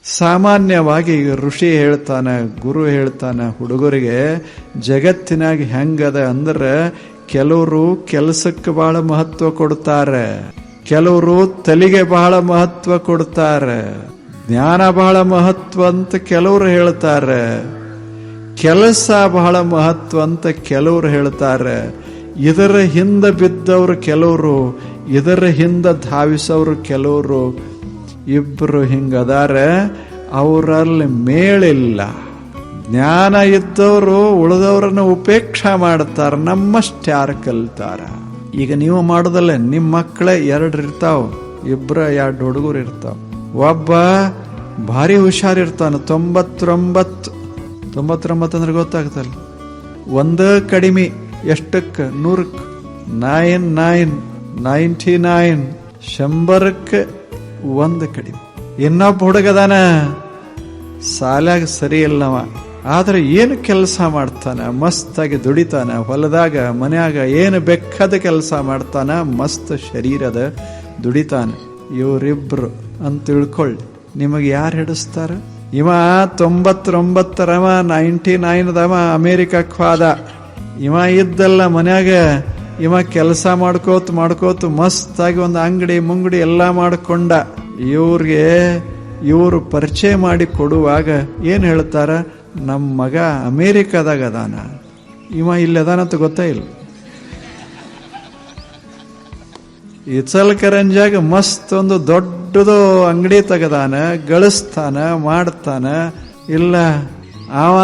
ಸಾಮಾನ್ಯವಾಗಿ ಋಷಿ ಹೇಳ್ತಾನ, ಗುರು ಹೇಳ್ತಾನ ಹುಡುಗರಿಗೆ ಜಗತ್ತಿನಾಗ ಹೆಂಗದ ಅಂದ್ರೆ ಕೆಲವರು ಕೆಲಸಕ್ಕೆ ಬಹಳ ಮಹತ್ವ ಕೊಡ್ತಾರೆ, ಕೆಲವರು ತಲೆಗೆ ಬಹಳ ಮಹತ್ವ ಕೊಡ್ತಾರೆ, ಜ್ಞಾನ ಬಹಳ ಮಹತ್ವ ಅಂತ ಕೆಲವರು ಹೇಳ್ತಾರೆ, ಕೆಲಸ ಬಹಳ ಮಹತ್ವ ಅಂತ ಕೆಲವರು ಹೇಳ್ತಾರೆ. ಇದರ ಹಿಂದೆ ಬಿದ್ದವರು ಕೆಲವರು, ಇದರ ಹಿಂದೆ ಧಾವಿಸೋರು ಕೆಲವರು. ಇಬ್ರು ಹಿಂಗದಾರೆ, ಅವರಲ್ಲಿ ಮೇಳಿಲ್ಲ. ಜ್ಞಾನ ಇದ್ದವರು ಉಳಿದವ್ರನ್ನ ಉಪೇಕ್ಷೆ ಮಾಡ್ತಾರ, ನಮ್ಮಷ್ಟು ಯಾರು ಕಲ್ತಾರ. ಈಗ ನೀವು ಮಾಡೋದಲ್ಲ, ನಿಮ್ಮ ಮಕ್ಕಳೇ 2 ಇರ್ತಾವ, 2 ಹುಡುಗರು ಇರ್ತಾವ. ಒಬ್ಬ ಭಾರಿ ಹುಷಾರಿರ್ತಾನ, 99 ಅಂದ್ರೆ ಗೊತ್ತಾಗ್ತಲ್ಲ, 1 ಕಡಿಮೆ, ಎಷ್ಟಕ್ಕೆ 100ಕ್ಕೆ 99 100ಕ್ಕೆ 1 ಕಡಿಮೆ. ಇನ್ನೊಬ್ಬ ಹುಡುಗದಾನ ಸಾಲಾಗ ಸರಿ ಇಲ್ಲವ, ಆದ್ರೆ ಏನು ಕೆಲಸ ಮಾಡ್ತಾನ, ಮಸ್ತಾಗಿ ದುಡಿತಾನ, ಹೊಲದಾಗ ಮನ್ಯಾಗ ಏನು ಬೆಕ್ಕದ ಕೆಲಸ ಮಾಡ್ತಾನ, ಮಸ್ತ್ ಶರೀರದ ದುಡಿತಾನ. ಇವರಿಬ್ರು ಅಂತ ತಿಳ್ಕೊಳ್ಳಿ, ನಿಮಗೆ ಯಾರು ಹಿಡಿಸ್ತಾರ? ಇವ 99ರವ 99ದವ ಅಮೇರಿಕಕ್ಕೆ ಹೋದ. ಇವ ಇದ್ದಲ್ಲ ಮನ್ಯಾಗ, ಇವ ಕೆಲಸ ಮಾಡ್ಕೋತ ಮಸ್ತಾಗಿ ಒಂದು ಅಂಗಡಿ ಮುಂಗಡಿ ಎಲ್ಲ ಮಾಡ್ಕೊಂಡ. ಇವರು ಪರಿಚಯ ಮಾಡಿ ಕೊಡುವಾಗ ಏನ್ ಹೇಳ್ತಾರ, ನಮ್ಮ ಮಗ ಅಮೇರಿಕಾದಾಗ ಅದಾನ, ಇವ ಇಲ್ಲದಾನಂತ ಗೊತ್ತೇ ಇಲ್ಲ. ಇಚಲ್ಕರಂಜಾಗ ಮಸ್ತ್ ಒಂದು ದೊಡ್ಡದು ಅಂಗಡಿ ತೆಗದಾನ, ಗಳಿಸ್ತಾನ, ಮಾಡ್ತಾನ. ಇಲ್ಲ, ಅವ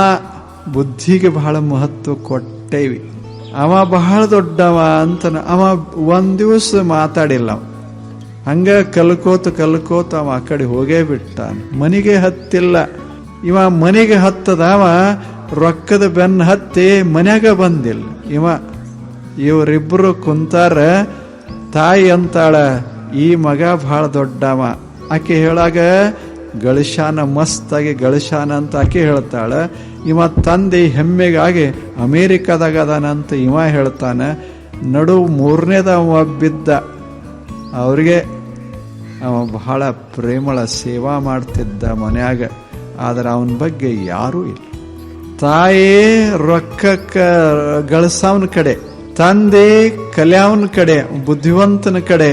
ಬುದ್ಧಿಗೆ ಬಹಳ ಮಹತ್ವ ಕೊಟ್ಟೇವಿ, ಅವ ಬಹಳ ದೊಡ್ಡವ ಅಂತನ. ಅವ 1 ದಿವಸ ಮಾತಾಡಿಲ್ಲ, ಹಂಗ ಕಲ್ಕೋತ ಅವ ಆ ಕಡೆ ಹೋಗೇ ಬಿಟ್ಟಾನ, ಮನೆಗೆ ಹತ್ತಿಲ್ಲ. ಇವ ಮನೆಗೆ ಹತ್ತದವ ರೊಕ್ಕದ ಬೆನ್ನ ಹತ್ತಿ ಮನ್ಯಾಗ ಬಂದಿಲ್ಲ. ಇವರಿಬ್ರು ಕುಂತಾರ. ತಾಯಿ ಅಂತಾಳ, ಈ ಮಗ ಬಹಳ ದೊಡ್ಡವ. ಆಕೆ ಹೇಳಾಗ ಗಳಿಶಾನ, ಮಸ್ತಾಗಿ ಗಳಿಶಾನ ಅಂತ ಆಕೆ ಹೇಳ್ತಾಳ. ಇವ ತಂದೆ ಹೆಮ್ಮೆಗಾಗಿ ಅಮೇರಿಕಾದಾಗ ಅದಾನಂತ ಇವ ಹೇಳ್ತಾನ. ನಡು 3ನೇದವ ಬಿದ್ದ. ಅವ್ರಿಗೆ ಅವ ಬಹಳ ಪ್ರೇಮಳ ಸೇವಾ ಮಾಡ್ತಿದ್ದ ಮನ್ಯಾಗ, ಆದ್ರೆ ಅವನ ಬಗ್ಗೆ ಯಾರೂ ಇಲ್ಲ. ತಾಯಿ ರೊಕ್ಕಕ್ಕ ಗಳಿಸವನ ಕಡೆ, ತಂದೆ ಕಲ್ಯಾವನ ಕಡೆ, ಬುದ್ಧಿವಂತನ ಕಡೆ.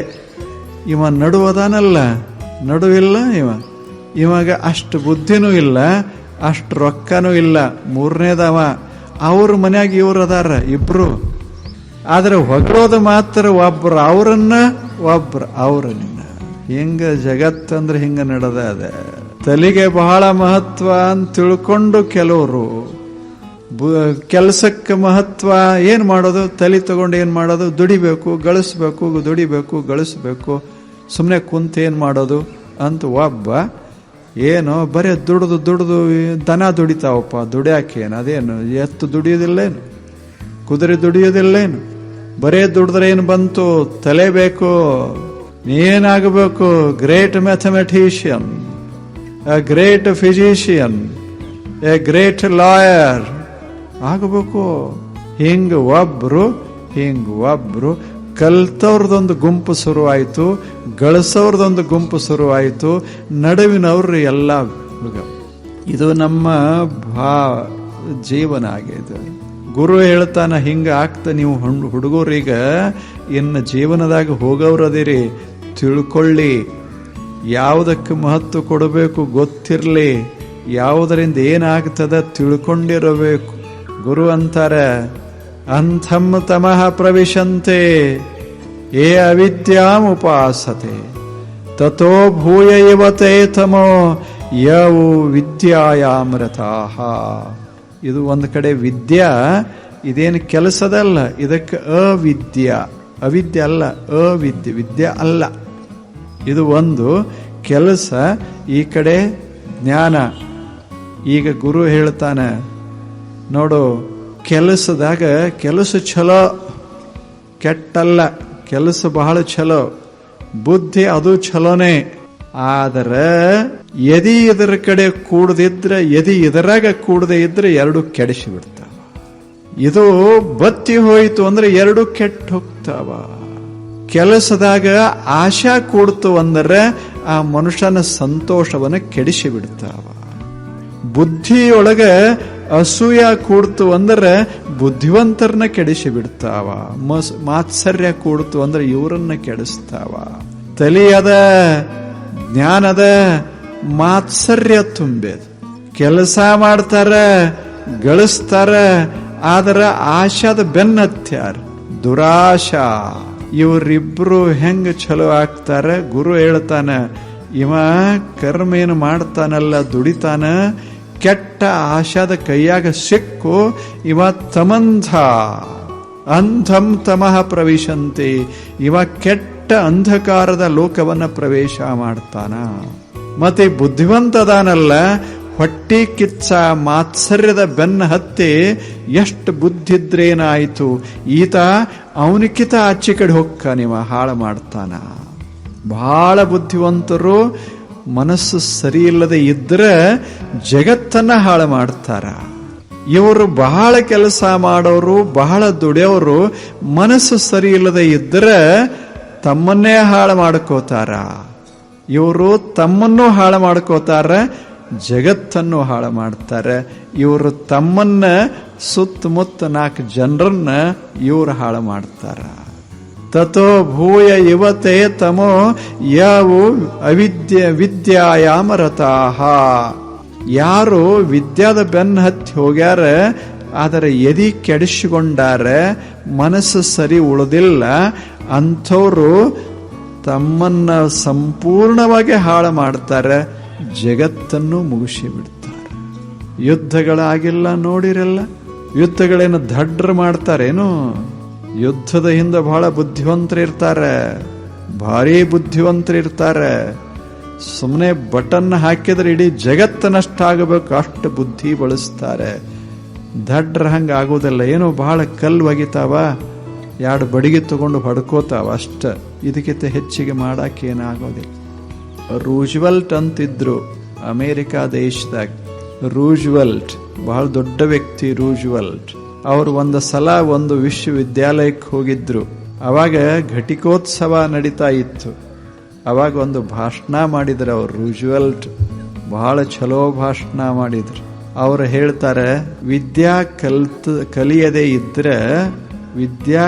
ಇವ ನಡುವದಾನಲ್ಲ, ನಡುವಿಲ್ಲ. ಇವಾಗ ಅಷ್ಟು ಬುದ್ಧಿನೂ ಇಲ್ಲ, ಅಷ್ಟು ರೊಕ್ಕನೂ ಇಲ್ಲ. 3ನೇದವ. ಅವ್ರ ಮನ್ಯಾಗ ಇವ್ರು ಅದಾರ ಇಬ್ರು, ಆದ್ರೆ ಹೊಗಳೋದು ಮಾತ್ರ ಒಬ್ರು ಅವರನ್ನ, ಒಬ್ರು ಅವ್ರನ್ನ. ಹಿಂಗ ಜಗತ್ತಂದ್ರೆ ಹಿಂಗ ನಡೆದ ಅದ. ತಲೆಗೆ ಬಹಳ ಮಹತ್ವ ಅಂತ ತಿಳ್ಕೊಂಡು ಕೆಲವರು, ಕೆಲಸಕ್ಕೆ ಮಹತ್ವ ಏನ್ ಮಾಡೋದು, ತಲೆ ತಗೊಂಡು ಏನ್ ಮಾಡೋದು, ದುಡಿಬೇಕು, ಗಳಿಸ್ಬೇಕು, ಸುಮ್ಮನೆ ಕುಂತ ಏನ್ ಮಾಡೋದು ಅಂತ ಒಬ್ಬ. ಏನೋ ಬರೇ ದುಡ್ದು ದನ ದುಡಿತಾವಪ್ಪ, ದುಡಿಯಾಕೇನು, ಅದೇನು ಎತ್ತು ದುಡಿಯೋದಿಲ್ಲೇನು, ಕುದುರೆ ದುಡಿಯೋದಿಲ್ಲೇನು, ಬರೇ ದುಡಿದ್ರೆ ಏನು ಬಂತು, ತಲೆ ಬೇಕು. ಏನಾಗಬೇಕು? Great mathematician, A great physician, A great lawyer ಆಗಬೇಕು. ಹಿಂಗ ಒಬ್ರು ಕಲ್ತವ್ರದೊಂದು ಗುಂಪು ಶುರುವಾಯಿತು, ಗಳಿಸೋರ್ದೊಂದು ಗುಂಪು ಶುರುವಾಯಿತು, ನಡುವಿನವ್ರು ಎಲ್ಲ. ಇದು ನಮ್ಮ ಜೀವನ ಆಗಿದೆ. ಗುರು ಹೇಳ್ತಾನ, ಹಿಂಗ ಆಗ್ತ ನೀವು ಹುಡುಗರೀಗ ಇನ್ನು ಜೀವನದಾಗ ಹೋಗವ್ರದಿರಿ, ತಿಳ್ಕೊಳ್ಳಿ, ಯಾವುದಕ್ಕೆ ಮಹತ್ವ ಕೊಡಬೇಕು ಗೊತ್ತಿರಲಿ, ಯಾವುದರಿಂದ ಏನಾಗ್ತದ ತಿಳ್ಕೊಂಡಿರಬೇಕು. ಗುರು ಅಂತಾರೆ, ಅಂಥಂ ತಮಃ ಪ್ರವಿಶಂತೆ ಏ ಅವಿದ್ಯಾಮುಪಾಸತೆ ತಥೋ ಭೂಯ ಇವತೆ ತಮೋ ಯವು ವಿದ್ಯಾಯಾಮೃತಾಃ. ಇದು ಒಂದು ಕಡೆ ವಿದ್ಯಾ, ಇದೇನು ಕೆಲಸದಲ್ಲ, ಇದಕ್ಕೆ ಅವಿದ್ಯೆ ಅಲ್ಲ, ವಿದ್ಯೆ ಅಲ್ಲ. ಇದು ಒಂದು ಕೆಲಸ, ಈ ಕಡೆ ಜ್ಞಾನ. ಈಗ ಗುರು ಹೇಳ್ತಾನೆ ನೋಡು, ಕೆಲಸದಾಗ ಕೆಲಸ ಚಲೋ, ಕೆಟ್ಟಲ್ಲ, ಕೆಲಸ ಬಹಳ ಚಲೋ, ಬುದ್ಧಿ ಅದು ಚಲೋನೆ. ಆದರೆ ಎದಿ ಇದರ ಕಡೆ ಕೂಡದಿದ್ರೆ, ಎದಿ ಇದರಾಗ ಕೂಡದೆ ಇದ್ರೆ 2 ಕೆಡಿಸಿ ಬಿಡ್ತಾವ. ಇದು ಬತ್ತಿ ಹೋಯಿತು ಅಂದ್ರೆ 2 ಕೆಟ್ಟು ಹೋಗ್ತಾವ. ಕೆಲಸದಾಗ ಆಶಾ ಕೂಡ್ತು ಅಂದ್ರೆ ಆ ಮನುಷ್ಯನ ಸಂತೋಷವನ್ನು ಕೆಡಿಸಿ ಬಿಡ್ತಾವ. ಬುದ್ಧಿಯೊಳಗೆ ಅಸೂಯ ಕೂಡ್ತು ಅಂದ್ರೆ ಬುದ್ಧಿವಂತರನ್ನ ಕೆಡಿಸಿ ಬಿಡ್ತಾವ. ಮಾತ್ಸರ್ಯ ಕೂಡ್ತು ಅಂದ್ರೆ ಇವರನ್ನ ಕೆಡಿಸ್ತಾವ. ತಲೆಯದ ಜ್ಞಾನದ ಮಾತ್ಸರ್ಯ ತುಂಬೇದ. ಕೆಲಸ ಮಾಡ್ತಾರ, ಗಳಿಸ್ತಾರ, ಆದ್ರ ಆಶಾದ ಬೆನ್ನತ್ಯಾರ. ದುರಾಶಾ. ಇವರಿಬ್ರು ಹೆಂಗ ಚಲೋ ಆಗ್ತಾರ? ಗುರು ಹೇಳ್ತಾನ, ಇವ ಕರ್ಮ ಏನು ಮಾಡ್ತಾನಲ್ಲ, ದುಡಿತಾನ, ಕೆಟ್ಟ ಆಶಾದ ಕೈಯಾಗ ಸಿಕ್ಕು ಇವ ತಮಂಧ ಅಂಧಂ ತಮಃ ಪ್ರವಿಶಂತೆ. ಇವ ಕೆಟ್ಟ ಅಂಧಕಾರದ ಲೋಕವನ್ನ ಪ್ರವೇಶ ಮಾಡ್ತಾನ. ಮತ್ತೆ ಬುದ್ಧಿವಂತದಾನಲ್ಲ, ಹೊಟ್ಟಿ ಕಿಚ್ಚ ಮಾತ್ಸರ್ಯದ ಬೆನ್ನ ಹತ್ತಿ ಎಷ್ಟು ಬುದ್ಧಿದ್ರೇನಾಯಿತು, ಈತ ಅವನಿಕಿತ ಆಚೆ ಕಡೆ ಹೊಕ್ಕಾನಿವ, ಹಾಳು ಮಾಡ್ತಾನ. ಬಹಳ ಬುದ್ಧಿವಂತರು ಮನಸ್ಸು ಸರಿ ಇಲ್ಲದೆ ಇದ್ರೆ ಜಗತ್ತನ್ನ ಹಾಳು ಮಾಡ್ತಾರ. ಇವರು ಬಹಳ ಕೆಲಸ ಮಾಡೋರು, ಬಹಳ ದುಡಿಯೋರು ಮನಸ್ಸು ಸರಿ ಇಲ್ಲದೆ ಇದ್ರೆ ತಮ್ಮನ್ನೇ ಹಾಳು ಮಾಡ್ಕೋತಾರ. ಇವರು ತಮ್ಮನ್ನು ಹಾಳು ಮಾಡ್ಕೋತಾರ, ಜಗತ್ತನ್ನು ಹಾಳು ಮಾಡ್ತಾರೆ. ಇವರು ತಮ್ಮನ್ನ ಸುತ್ತಮುತ್ತ 4 ಜನರನ್ನ ಇವರು ಹಾಳು ಮಾಡ್ತಾರ. ತಥೋ ಭೂಯ ಯುವತೆ ತಮೋ ಯಾವು ವಿದ್ಯಾಯಾಮ ರತಾಹ. ಯಾರು ವಿದ್ಯಾದ ಬೆನ್ನ ಹತ್ತಿ ಹೋಗ್ಯಾರ, ಆದರೆ ಎದಿ ಕೆಡಿಸಿಕೊಂಡಾರ, ಮನಸ್ಸು ಸರಿ ಉಳಿದಿಲ್ಲ, ಅಂಥವ್ರು ತಮ್ಮನ್ನ ಸಂಪೂರ್ಣವಾಗಿ ಹಾಳು ಮಾಡ್ತಾರೆ, ಜಗತ್ತನ್ನು ಮುಗಿಸಿ ಬಿಡ್ತಾರೆ. ಯುದ್ಧಗಳಾಗಿಲ್ಲ ನೋಡಿರಲ್ಲ? ಯುದ್ಧಗಳೇನು ದಡ್ರ ಮಾಡ್ತಾರೇನು? ಯುದ್ಧದ ಹಿಂದೆ ಬಹಳ ಬುದ್ಧಿವಂತರಿರ್ತಾರೆ, ಭಾರಿ ಬುದ್ಧಿವಂತರಿರ್ತಾರೆ. ಸುಮ್ಮನೆ ಬಟನ್ ಹಾಕಿದ್ರೆ ಇಡೀ ಜಗತ್ತು ನಷ್ಟ ಆಗಬೇಕು, ಅಷ್ಟು ಬುದ್ಧಿ ಬಳಸ್ತಾರೆ. ದಡ್ರ ಹಂಗ ಆಗೋದಿಲ್ಲ. ಏನೋ ಬಹಳ ಕಲ್ಲು ಒಗಿತಾವ, 2 ಬಡಿಗೆ ತಗೊಂಡು ಹೊಡ್ಕೋತಾವ ಅಷ್ಟ. ಇದಕ್ಕಿಂತ ಹೆಚ್ಚಿಗೆ ಮಾಡಾಕೇನಾಗೋದಿಲ್ಲ. ರೂಜ್ವೆಲ್ಟ್ ಅಂತಿದ್ರು ಅಮೇರಿಕಾ ದೇಶದಾಗ. ರೂಜ್ವೆಲ್ಟ್ ಬಹಳ ದೊಡ್ಡ ವ್ಯಕ್ತಿ. ರೂಜ್ವೆಲ್ಟ್ ಅವರು ಒಂದು ಸಲ ಒಂದು ವಿಶ್ವವಿದ್ಯಾಲಯಕ್ಕೆ ಹೋಗಿದ್ರು. ಅವಾಗ ಘಟಿಕೋತ್ಸವ ನಡೀತಾ ಇತ್ತು. ಅವಾಗ ಒಂದು ಭಾಷಣ ಮಾಡಿದ್ರು ಅವರು. ರೂಜ್ವೆಲ್ಟ್ ಬಹಳ ಚಲೋ ಭಾಷಣ ಮಾಡಿದ್ರು. ಅವರು ಹೇಳ್ತಾರೆ, ವಿದ್ಯಾ ಕಲಿಯದೇ ಇದ್ರೆ, ವಿದ್ಯಾ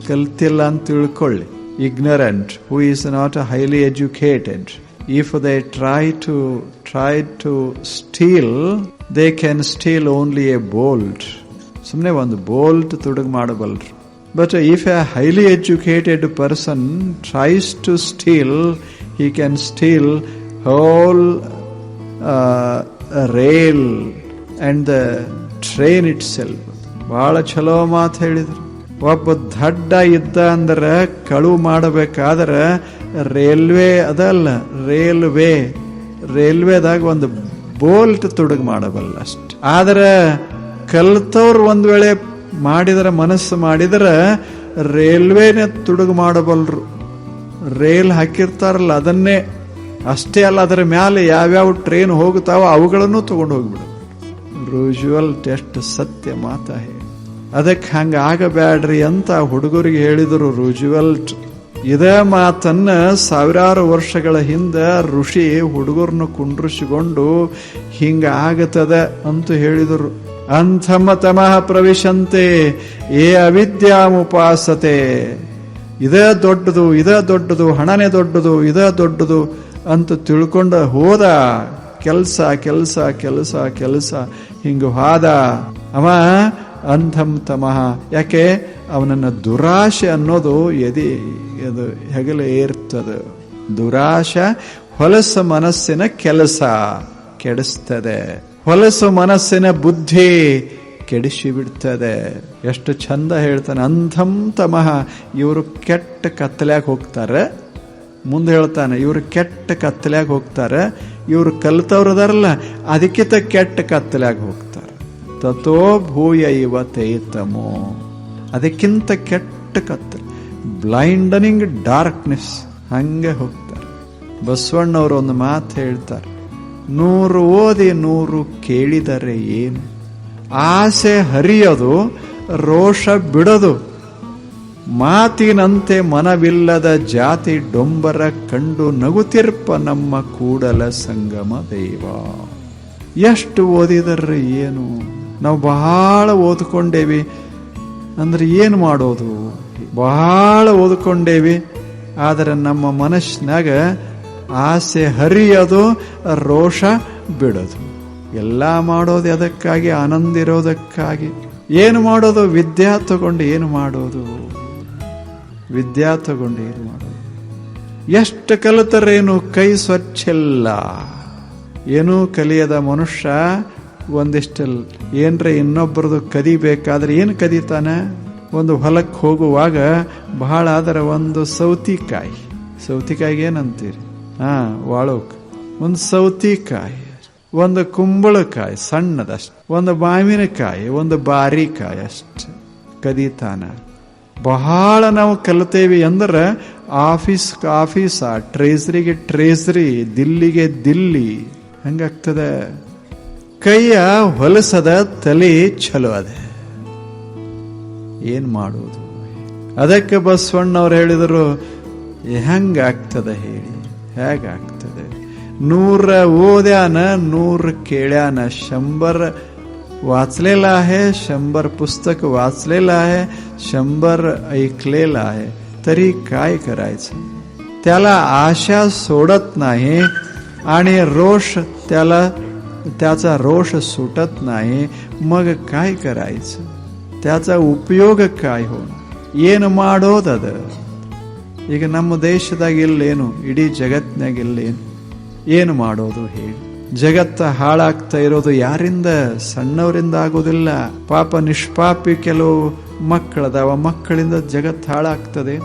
ಕಲ್ತಿಲ್ಲ ಅಂತ ತಿಳ್ಕೊಳ್ಳಿ. Ignorant who is not highly educated, if they try to steal, they can steal only a bolt. ಸುಮ್ಮನೆ ಒಂದು bolt ತುಡುಗು ಮಾಡಬಲ್ರು. But if a highly educated person tries to steal, he can steal whole rail and the train itself. ಬಹಳ ಚಲೋ ಮಾತು ಹೇಳಿದ್ರು. ಒಬ್ಬ ದಡ್ಡ ಇದ್ದ ಅಂದ್ರೆ ಕಳುವು ಮಾಡಬೇಕಾದ್ರೆ ರೈಲ್ವೆ ಅದಲ್ಲ, ರೈಲ್ವೆದಾಗ ಒಂದು ಬೋಲ್ಟ್ ತುಡುಗು ಮಾಡಬಲ್ಲ ಅಷ್ಟ. ಆದ್ರೆ ಕಲ್ತವ್ರು ಒಂದ್ ವೇಳೆ ಮಾಡಿದ್ರೆ, ಮನಸ್ಸು ಮಾಡಿದ್ರೆ ರೈಲ್ವೆನೇ ತುಡುಗು ಮಾಡಬಲ್ರು. ರೈಲ್ ಹಾಕಿರ್ತಾರಲ್ಲ ಅದನ್ನೇ, ಅಷ್ಟೇ ಅಲ್ಲ ಅದರ ಮ್ಯಾಲೆ ಯಾವ್ಯಾವ ಟ್ರೈನ್ ಹೋಗುತ್ತಾವ ಅವುಗಳನ್ನು ತಗೊಂಡು ಹೋಗ್ಬಿಡು. ರೂಜ್ವೆಲ್ಟ್ ಎಷ್ಟು ಸತ್ಯ ಮಾತ ಹೇಳಿ. ಅದಕ್ಕೆ ಹಂಗ ಆಗಬ್ಯಾಡ್ರಿ ಅಂತ ಹುಡುಗರಿಗೆ ಹೇಳಿದರು ರೂಜ್ವೆಲ್ಟ್. ಇದೇ ಮಾತನ್ನ 1000 ವರ್ಷಗಳ ಹಿಂದೆ ಋಷಿ ಹುಡುಗರನ್ನ ಕುಂಡ್ರಿಸಿಕೊಂಡು ಹಿಂಗ ಆಗತದ ಅಂತ ಹೇಳಿದರು. ಅಂಥಮ ತಮಃ ಪ್ರವಿಶಂತೆ ಏ ಅವಿದ್ಯಾಮುಪಾಸತೆ. ಇದೇ ದೊಡ್ಡದು, ಇದೇ ದೊಡ್ಡದು, ಹಣನೇ ದೊಡ್ಡದು, ಇದೇ ದೊಡ್ಡದು ಅಂತ ತಿಳ್ಕೊಂಡ ಹೋದ. ಕೆಲಸ ಕೆಲಸ ಕೆಲಸ ಕೆಲಸ ಹಿಂಗ ಹೋದ ಅವ. ಅಂಧಂ ತಮಃ. ಯಾಕೆ? ಅವನನ್ನ ದುರಾಶೆ ಅನ್ನೋದು ಅದು ಹೆಗಲ ಏರ್ತದ. ದುರಾಶೆ ಹೊಲಸು ಮನಸ್ಸಿನ ಕೆಲಸ ಕೆಡಿಸ್ತದೆ. ಹೊಲಸು ಮನಸ್ಸಿನ ಬುದ್ಧಿ ಕೆಡಿಸಿ ಬಿಡ್ತದೆ. ಎಷ್ಟು ಚಂದ ಹೇಳ್ತಾನೆ, ಅಂಧಂ ತಮಃ. ಇವರು ಕೆಟ್ಟ ಕತ್ತಲ್ಯಾಗ ಹೋಗ್ತಾರೆ. ಮುಂದೆ ಹೇಳ್ತಾನೆ, ಇವರು ಕೆಟ್ಟ ಕತ್ತಲ್ಯಾಗ ಹೋಗ್ತಾರೆ. ಇವರು ಕಲ್ತವ್ರದಾರಲ್ಲ, ಅದಕ್ಕಿಂತ ಕೆಟ್ಟ ಕತ್ತಲ್ಯಾಗ ಹೋಗ್ತಾರೆ. ತಥೋ ಭೂಯ ಇವ ತೇತಮೋ. ಅದಕ್ಕಿಂತ ಕೆಟ್ಟ ಕತ್ತಲೆ, ಬ್ಲೈಂಡನಿಂಗ್ ಡಾರ್ಕ್ನೆಸ್, ಹಂಗೆ ಹೋಗ್ತಾರೆ. ಬಸವಣ್ಣವರು ಒಂದು ಮಾತು ಹೇಳ್ತಾರೆ, 100 ಓದಿ 100 ಕೇಳಿದರೆ ಏನು? ಆಸೆ ಹರಿಯೋದು, ರೋಷ ಬಿಡೋದು. ಮಾತಿನಂತೆ ಮನವಿಲ್ಲದ ಜಾತಿ ಡೊಂಬರ ಕಂಡು ನಗುತ್ತಿರ್ಪ ನಮ್ಮ ಕೂಡಲ ಸಂಗಮ ದೇವ. ಎಷ್ಟು ಓದಿದರ್ರಿ ಏನು, ನಾವು ಬಹಳ ಓದ್ಕೊಂಡೇವಿ ಅಂದ್ರೆ ಏನು ಮಾಡೋದು? ಬಹಳ ಓದ್ಕೊಂಡೇವಿ, ಆದರೆ ನಮ್ಮ ಮನಸ್ಸಿನಾಗ ಆಸೆ ಹರಿಯೋದು, ರೋಷ ಬಿಡೋದು. ಎಲ್ಲ ಮಾಡೋದು ಅದಕ್ಕಾಗಿ, ಆನಂದ ಇರೋದಕ್ಕಾಗಿ. ಏನು ಮಾಡೋದು? ವಿದ್ಯಾ ತಗೊಂಡು ಏನು ಮಾಡೋದು? ವಿದ್ಯಾ ತಗೊಂಡು ಏನು ಮಾಡೋದು? ಎಷ್ಟು ಕಲಿತರೇನು ಕೈ ಸ್ವಚ್ಛಿಲ್ಲ. ಏನೂ ಕಲಿಯದ ಮನುಷ್ಯ ಒಂದಿಷ್ಟಲ್ಲ ಏನ್ರೆ ಇನ್ನೊಬ್ಬರದು ಕದಿಬೇಕಾದ್ರೆ ಏನು ಕದೀತಾನೆ? ಒಂದು ಹೊಲಕ್ಕೆ ಹೋಗುವಾಗ ಬಹಳ ಆದ್ರೆ ಒಂದು ಸೌತಿಕಾಯಿಗೆ ಏನಂತೀರಿ? ವಾಳೋಕ್ ಒಂದು ಸೌತಿಕಾಯಿ, ಒಂದು ಕುಂಬಳಕಾಯಿ ಸಣ್ಣದಷ್ಟು, ಒಂದು ಮಾವಿನಕಾಯಿ, ಒಂದು ಬಾರಿಕಾಯಿ ಅಷ್ಟು ಕದೀತಾನ. ಬಹಳ ನಾವು ಕಲಿತೇವಿ ಅಂದ್ರೆ ಆಫೀಸ, ಟ್ರೇಸರಿಗೆ ಟ್ರೇಸರಿ, ದಿಲ್ಲಿಗೆ ದಿಲ್ಲಿ, ಹಂಗಾಗ್ತದೆ. ಕೈಯ ಹೊಲಸದ ತಲೆ ಚಲೋ ಅದೆ. ಏನ್ ಮಾಡೋದು? ಅದಕ್ಕೆ ಬಸವಣ್ಣವ್ರು ಹೇಳಿದರು, ಹೆಂಗಾಗ್ತದೆ ಹೇಳಿ, ಹೇಗಾಗ್ತದೆ? 100 ಓದ್ಯಾನ, 100 ಕೇಳ್ಯಾನ, 100 वाचलेला आहे, 100 पुस्तक वाचलेलं आहे, 100 ऐकलेलं आहे, तरी काय करायचं? त्याला आशा सोडत नाही आणि त्याचा रोष सुटत नाही. मग काय करायचं? त्याचा उपयोग काय होणार? ಏನು ಮಾಡೋದದ? ಈಗ ನಮ್ಮ ದೇಶದಾಗಿಲ್ಲೇನು, ಇಡೀ ಜಗತ್ತಿನಾಗಿಲ್ಲೇನು, ಏನು ಮಾಡೋದು ಹೇಳಿ? ಜಗತ್ತ ಹಾಳಾಗ್ತಾ ಇರೋದು ಯಾರಿಂದ? ಸಣ್ಣವರಿಂದ ಆಗೋದಿಲ್ಲ. ಪಾಪ ನಿಷ್ಪಾಪಿ ಕೆಲವು ಮಕ್ಕಳದಾವ, ಮಕ್ಕಳಿಂದ ಜಗತ್ತು ಹಾಳಾಗ್ತದೆ.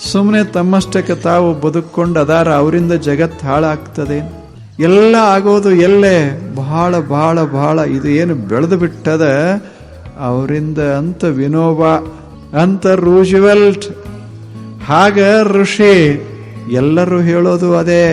ಸುಮ್ಮನೆ ತಮ್ಮಷ್ಟಕ್ಕೆ ತಾವು ಬದುಕೊಂಡು ಅದಾರ, ಅವರಿಂದ ಜಗತ್ತು ಹಾಳಾಗ್ತದೆ. ಎಲ್ಲ ಆಗೋದು ಎಲ್ಲೇ? ಬಹಳ ಬಹಳ ಬಹಳ ಇದು ಏನು ಬೆಳೆದು ಬಿಟ್ಟದ ಅವರಿಂದ ಅಂತ. ವಿನೋಬಾ ಅಂತ, ರೂಜ್ವೆಲ್ಟ್, ಹಾಗ ಋಷಿ, ಎಲ್ಲರೂ ಹೇಳೋದು ಅದೇ.